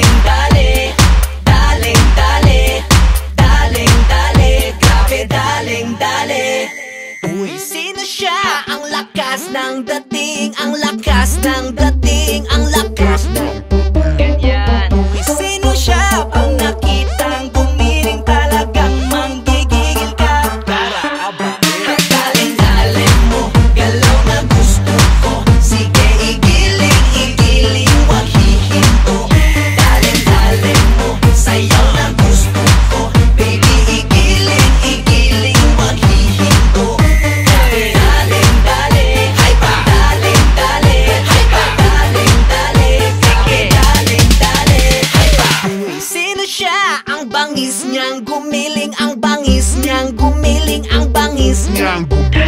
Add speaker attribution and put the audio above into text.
Speaker 1: daling dali, daling dali, daling dali, grabe daling dali. Uy, sino siya? Ang lakas ng dating, ang lakas ng dating, ang lakas ng ganyan. Uy, sino siya? Pag nakitang gumiling talagang manggigigil ka. Para aba, daling dali mo, galaw na gusto ko. Sige, igiling, igiling, wag hihinto. Daling dali mo, sayaw na gusto ko. Baby, igiling, igiling, wag hihinto. Daling dali, hay pa. Daling dali, hay pa. Daling dali, sige. Daling dali, hay pa. Uy, sino siya? Ang bangis niyang gumiling, ang bangis niyang gumiling, ang bangis niyang gumiling.